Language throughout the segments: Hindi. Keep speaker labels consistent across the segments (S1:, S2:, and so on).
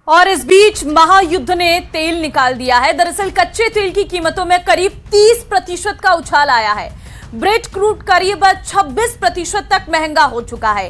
S1: और इस बीच महायुद्ध ने तेल निकाल दिया है। दरअसल कच्चे तेल की कीमतों में करीब 30% का उछाल आया है। ब्रेट क्रूड करीब 26% तक महंगा हो चुका है।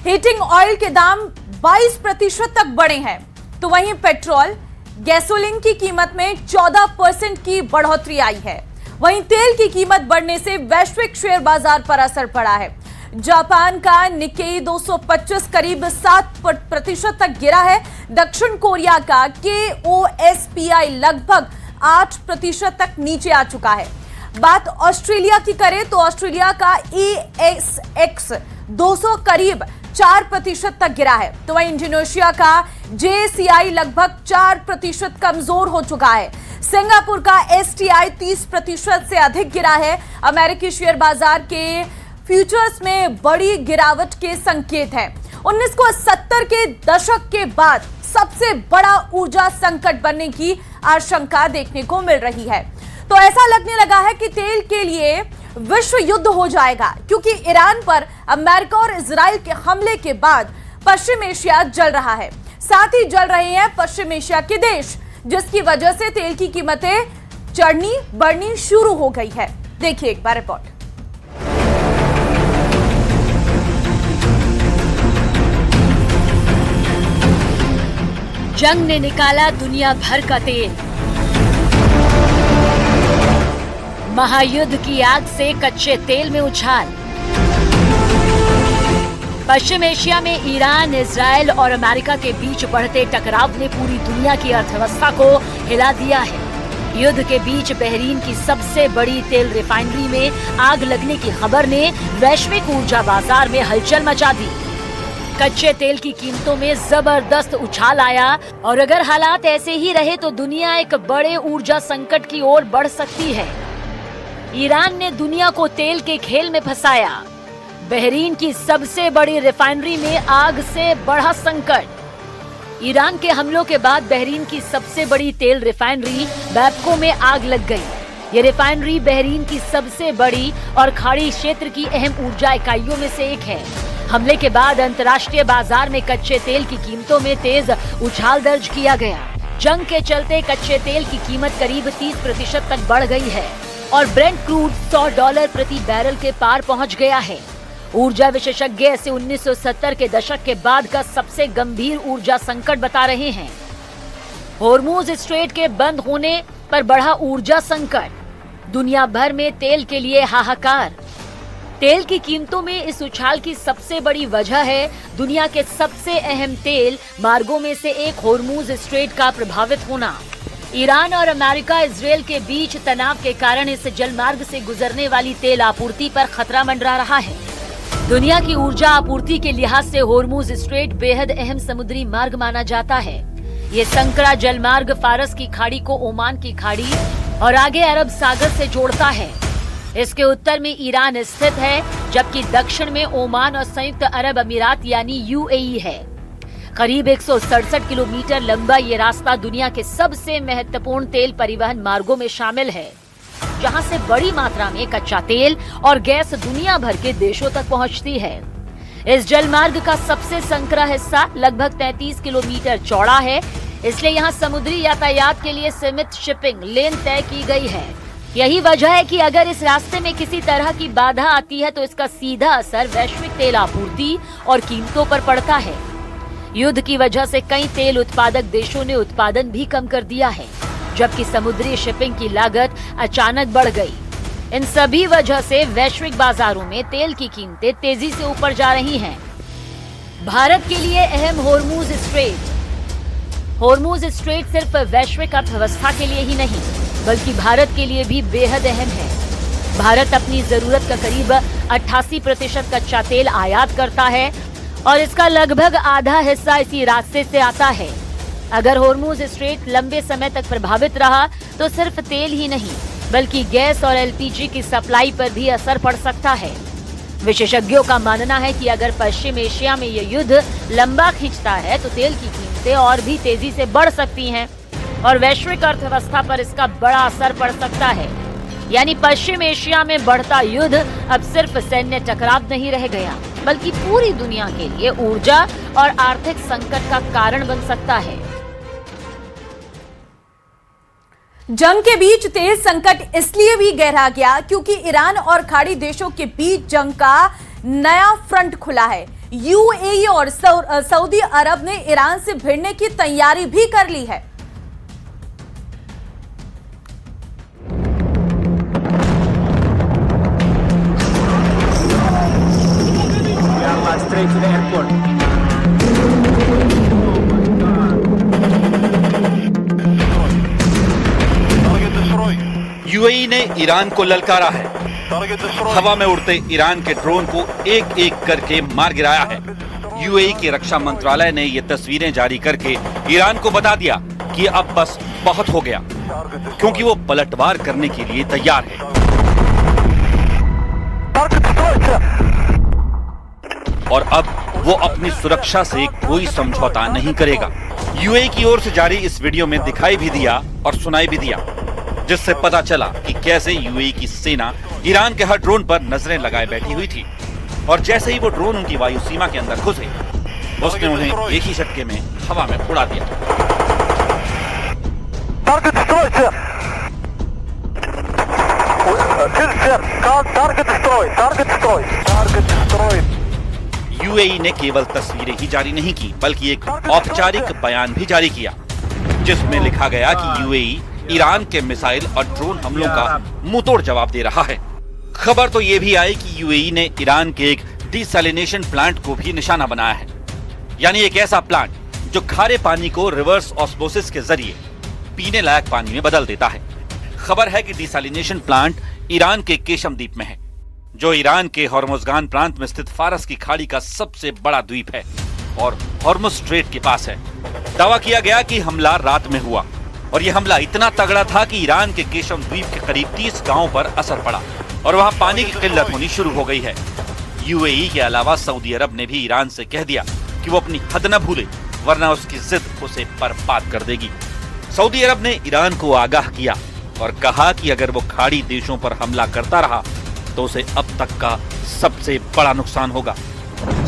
S1: हीटिंग ऑयल के दाम 22% तक बढ़े हैं। तो वहीं पेट्रोल, गैसोलीन की कीमत में 14% की बढ़ोतरी आई है। वहीं तेल की कीमत बढ़ने से वैश्विक शेयर बाजार पर असर पड़ा है। जापान का निक्केई 225 करीब 7% तक गिरा है। दक्षिण कोरिया का KOSPI लगभग 8% तक नीचे आ चुका है। बात ऑस्ट्रेलिया की करें तो ऑस्ट्रेलिया का ASX 200 करीब 4% तक गिरा है। तो वहीं इंडोनेशिया का JCI लगभग 4% कमजोर हो चुका है। सिंगापुर का STI 30% से अधिक गिरा है। अमेरिकी शेयर बाजार के फ्यूचर्स में बड़ी गिरावट के संकेत हैं। 1970 के दशक के बाद सबसे बड़ा ऊर्जा संकट बनने की आशंका देखने को मिल रही है। तो ऐसा लगने लगा है कि तेल के लिए विश्व युद्ध हो जाएगा, क्योंकि ईरान पर अमेरिका और इजराइल के हमले के बाद पश्चिम एशिया जल रहा है। साथ ही जल रहे हैं पश्चिम एशिया के देश, जिसकी वजह से तेल की कीमतें चढ़नी बढ़नी शुरू हो गई है। देखिए एक बार रिपोर्ट।
S2: जंग ने निकाला दुनिया भर का तेल। महायुद्ध की आग से कच्चे तेल में उछाल। पश्चिम एशिया में ईरान, इजराइल और अमेरिका के बीच बढ़ते टकराव ने पूरी दुनिया की अर्थव्यवस्था को हिला दिया है। युद्ध के बीच बहरीन की सबसे बड़ी तेल रिफाइनरी में आग लगने की खबर ने वैश्विक ऊर्जा बाजार में हलचल मचा दी। कच्चे तेल की कीमतों में जबरदस्त उछाल आया और अगर हालात ऐसे ही रहे तो दुनिया एक बड़े ऊर्जा संकट की ओर बढ़ सकती है। ईरान ने दुनिया को तेल के खेल में फंसाया। बहरीन की सबसे बड़ी रिफाइनरी में आग से बढ़ा संकट। ईरान के हमलों के बाद बहरीन की सबसे बड़ी तेल रिफाइनरी बैपको में आग लग गई। ये रिफाइनरी बहरीन की सबसे बड़ी और खाड़ी क्षेत्र की अहम ऊर्जा इकाइयों में से एक है। हमले के बाद अंतर्राष्ट्रीय बाजार में कच्चे तेल की कीमतों में तेज उछाल दर्ज किया गया। जंग के चलते कच्चे तेल की कीमत करीब 30% तक बढ़ गई है और ब्रेंट क्रूड $100 प्रति बैरल के पार पहुंच गया है। ऊर्जा विशेषज्ञ इसे 1970 के दशक के बाद का सबसे गंभीर ऊर्जा संकट बता रहे हैं। होर्मुज स्ट्रेट के बंद होने पर बढ़ा ऊर्जा संकट। दुनिया भर में तेल के लिए हाहाकार। तेल की कीमतों में इस उछाल की सबसे बड़ी वजह है दुनिया के सबसे अहम तेल मार्गों में से एक होर्मुज स्ट्रेट का प्रभावित होना। ईरान और अमेरिका इजराइल के बीच तनाव के कारण इस जलमार्ग से गुजरने वाली तेल आपूर्ति पर खतरा मंडरा रहा है। दुनिया की ऊर्जा आपूर्ति के लिहाज से होर्मुज स्ट्रेट बेहद अहम समुद्री मार्ग माना जाता है। ये संकरा जलमार्ग फारस की खाड़ी को ओमान की खाड़ी और आगे अरब सागर से जोड़ता है। इसके उत्तर में ईरान स्थित है, जबकि दक्षिण में ओमान और संयुक्त अरब अमीरात यानी UAE है। करीब 167 किलोमीटर लंबा ये रास्ता दुनिया के सबसे महत्वपूर्ण तेल परिवहन मार्गों में शामिल है, जहां से बड़ी मात्रा में कच्चा तेल और गैस दुनिया भर के देशों तक पहुंचती है। इस जलमार्ग का सबसे संकरा हिस्सा लगभग 33 किलोमीटर चौड़ा है, इसलिए यहाँ समुद्री यातायात के लिए सीमित शिपिंग लेन तय की गई है। यही वजह है कि अगर इस रास्ते में किसी तरह की बाधा आती है तो इसका सीधा असर वैश्विक तेल आपूर्ति और कीमतों पर पड़ता है। युद्ध की वजह से कई तेल उत्पादक देशों ने उत्पादन भी कम कर दिया है, जबकि समुद्री शिपिंग की लागत अचानक बढ़ गई। इन सभी वजह से वैश्विक बाजारों में तेल की कीमतें तेजी से ऊपर जा रही हैं। भारत के लिए अहम होर्मुज स्ट्रेट। होर्मुज स्ट्रेट सिर्फ वैश्विक अर्थव्यवस्था के लिए ही नहीं, बल्कि भारत के लिए भी बेहद अहम है। भारत अपनी जरूरत का करीब 88% कच्चा तेल आयात करता है और इसका लगभग आधा हिस्सा इसी रास्ते से आता है। अगर होर्मुज स्ट्रेट लंबे समय तक प्रभावित रहा तो सिर्फ तेल ही नहीं, बल्कि गैस और LPG की सप्लाई पर भी असर पड़ सकता है। विशेषज्ञों का मानना है कि अगर पश्चिम एशिया में ये युद्ध लंबा खींचता है तो तेल की कीमतें और भी तेजी से बढ़ सकती हैं और वैश्विक अर्थव्यवस्था पर इसका बड़ा असर पड़ सकता है। यानी पश्चिम एशिया में बढ़ता युद्ध अब सिर्फ सैन्य टकराव नहीं रह गया, बल्कि पूरी दुनिया के लिए ऊर्जा और आर्थिक संकट का कारण बन सकता है।
S1: जंग के बीच तेल संकट इसलिए भी गहरा गया क्योंकि ईरान और खाड़ी देशों के बीच जंग का नया फ्रंट खुला है। यूएई और सऊदी अरब ने ईरान से भिड़ने की तैयारी भी कर ली है।
S3: यूएई ने ईरान को ललकारा है। हवा में उड़ते ईरान के ड्रोन को एक एक करके मार गिराया है। यूएई के रक्षा मंत्रालय ने ये तस्वीरें जारी करके ईरान को बता दिया कि अब बस बहुत हो गया, क्योंकि वो पलटवार करने के लिए तैयार है। और अब वो अपनी सुरक्षा से कोई समझौता नहीं करेगा। यूएई की ओर से जारी इस वीडियो में दिखाई भी दिया और सुनाई भी दिया, जिससे पता चला कि कैसे यूएई की सेना ईरान के हर ड्रोन पर नजरें लगाए बैठी हुई थी। और जैसे ही वो ड्रोन उनकी वायु सीमा के अंदर घुसे, उसने उन्हें एक ही झटके में हवा में उड़ा दिया। यूएई ने केवल तस्वीरें ही जारी नहीं की, बल्कि एक औपचारिक बयान भी जारी किया, जिसमें लिखा गया कि यूएई ईरान के मिसाइल और ड्रोन हमलों का मुंहतोड़ जवाब दे रहा है। खबर तो ये भी आई कि यूएई ने ईरान के एक डिसैलिनेशन प्लांट को भी निशाना बनाया है, यानी एक ऐसा प्लांट जो खारे पानी को रिवर्स ऑस्मोसिस के जरिए पीने लायक पानी में बदल देता है। खबर है कि डिसैलिनेशन प्लांट ईरान के केशम द्वीप में है, जो ईरान के हॉर्मुज़गान प्रांत में स्थित फारस की खाड़ी का सबसे बड़ा द्वीप है और हॉर्मुज़ स्ट्रेट के पास है। दावा किया गया कि हमला रात में हुआ और यह हमला इतना तगड़ा था कि ईरान के केशम द्वीप के करीब 30 गांवों पर असर पड़ा और वहां पानी की किल्लत होनी शुरू हो गई है। यूएई के अलावा सऊदी अरब ने भी ईरान से कह दिया कि वो अपनी हद न भूले, वरना उसकी जिद उसे बर्बाद कर देगी। सऊदी अरब ने ईरान को आगाह किया और कहा कि अगर वो खाड़ी देशों पर हमला करता रहा तो उसे अब तक का सबसे बड़ा नुकसान होगा।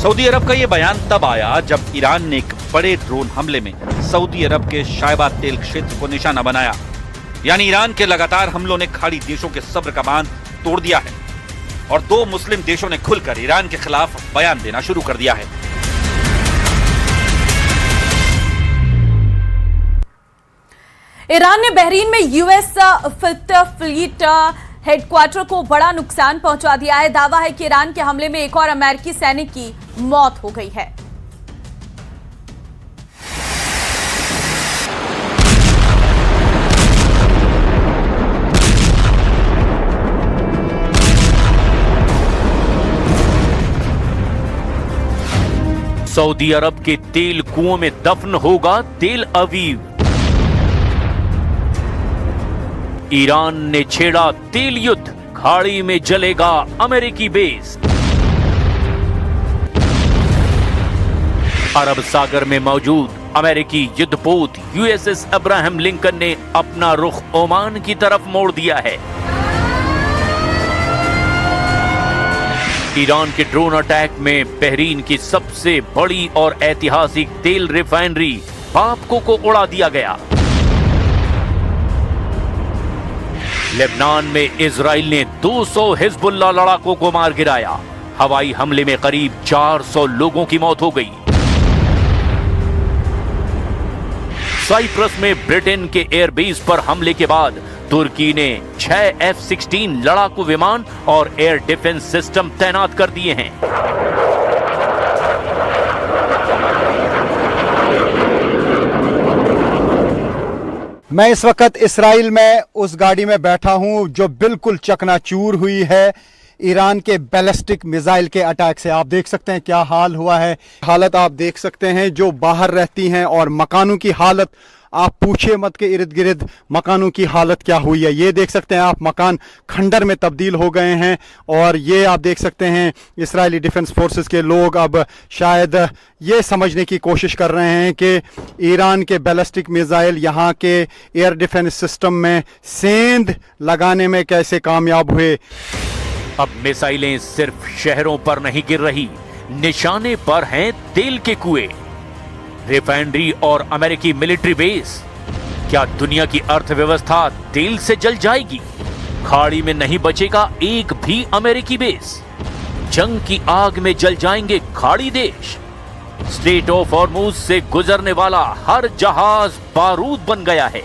S3: सऊदी अरब का ये बयान तब आया जब ईरान ने एक बड़े ड्रोन हमले में सऊदी अरब के शायबा तेल क्षेत्र को निशाना बनाया। यानी ईरान के लगातार हमलों ने खाड़ी देशों के सब्र का बांध तोड़ दिया है और 2 मुस्लिम देशों ने खुलकर ईरान के खिलाफ बयान देना शुरू कर दिया है।
S1: ईरान ने बहरीन में यूएस फिफ्थ फ्लीट हेडक्वार्टर को बड़ा नुकसान पहुंचा दिया है। दावा है कि ईरान के हमले में एक और अमेरिकी सैनिक की मौत हो गई है।
S4: सऊदी अरब के तेल कुओं में दफन होगा तेल अवीव। ईरान ने छेड़ा तेल युद्ध, खाड़ी में जलेगा अमेरिकी बेस। अरब सागर में मौजूद अमेरिकी युद्धपोत यूएसएस अब्राहम लिंकन ने अपना रुख ओमान की तरफ मोड़ दिया है। ईरान के ड्रोन अटैक में बहरीन की सबसे बड़ी और ऐतिहासिक तेल रिफाइनरी बापको को उड़ा दिया गया। लेबनान में इजराइल ने 200 हिजबुल्लाह लड़ाकों को मार गिराया। हवाई हमले में करीब 400 लोगों की मौत हो गई। साइप्रस में ब्रिटेन के एयरबेस पर हमले के बाद तुर्की ने 6 F-16 लड़ाकू विमान और एयर डिफेंस सिस्टम तैनात कर दिए हैं।
S5: मैं इस वक्त इसराइल में उस गाड़ी में बैठा हूं जो बिल्कुल चकनाचूर हुई है ईरान के बैलिस्टिक मिसाइल के अटैक से। आप देख सकते हैं क्या हाल हुआ है। हालत आप देख सकते हैं जो बाहर रहती हैं, और मकानों की हालत आप पूछिए मत के इर्द गिर्द मकानों की हालत क्या हुई है। ये देख सकते हैं आप, मकान खंडर में तब्दील हो गए हैं। और ये आप देख सकते हैं इजरायली डिफेंस फोर्सेस के लोग अब शायद ये समझने की कोशिश कर रहे हैं कि ईरान के बैलिस्टिक मिसाइल यहाँ के एयर डिफेंस सिस्टम में सेंध लगाने में कैसे कामयाब हुए।
S4: अब मिसाइलें सिर्फ शहरों पर नहीं गिर रही, निशाने पर हैं तेल के कुएं, रिफाइनरी और अमेरिकी मिलिट्री बेस। क्या दुनिया की अर्थव्यवस्था तेल से जल जाएगी? खाड़ी में नहीं बचेगा एक भी अमेरिकी बेस। जंग की आग में जल जाएंगे खाड़ी देश। स्ट्रेट ऑफ हॉर्मुज से गुजरने वाला हर जहाज बारूद बन गया है।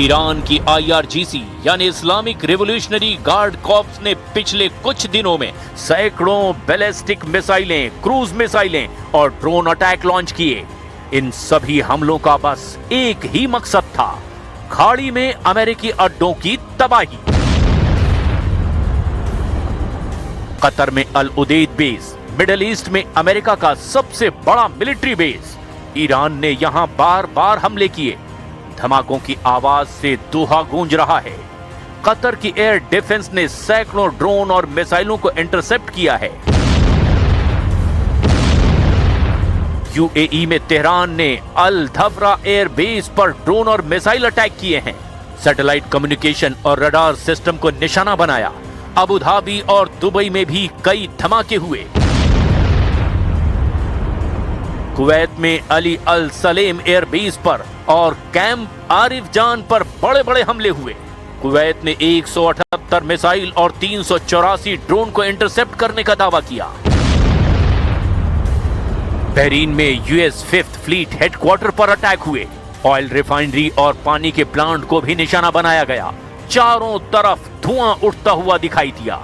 S4: ईरान की IRGC यानी इस्लामिक रिवोल्यूशनरी गार्ड कॉर्प्स ने पिछले कुछ दिनों में सैकड़ों बैलिस्टिक मिसाइलें, क्रूज मिसाइलें और ड्रोन अटैक लॉन्च किए। इन सभी हमलों का बस एक ही मकसद था, खाड़ी में अमेरिकी अड्डों की तबाही। कतर में अल उदेद बेस, मिडिल ईस्ट में अमेरिका का सबसे बड़ा मिलिट्री बेस। ईरान ने यहां बार बार हमले किए। धमाकों की आवाज से दोहा गूंज रहा है। कतर की एयर डिफेंस ने सैकड़ों ड्रोन और मिसाइलों को इंटरसेप्ट किया है। यूएई में तेहरान ने अल धफरा एयर बेस पर ड्रोन और मिसाइल अटैक किए हैं। सैटेलाइट कम्युनिकेशन और रडार सिस्टम को निशाना बनाया। अबू धाबी और दुबई में भी कई धमाके हुए। कुवैत में अली अल सलेम एयरबेस पर और कैंप आरिफ जान पर बड़े बड़े हमले हुए। कुवैत ने 178 मिसाइल और 384 ड्रोन को इंटरसेप्ट करने का दावा किया। बहरीन में यूएस 5th फ्लीट हेडक्वार्टर पर अटैक हुए। ऑयल रिफाइनरी और पानी के प्लांट को भी निशाना बनाया गया। चारों तरफ धुआं उठता हुआ दिखाई दिया।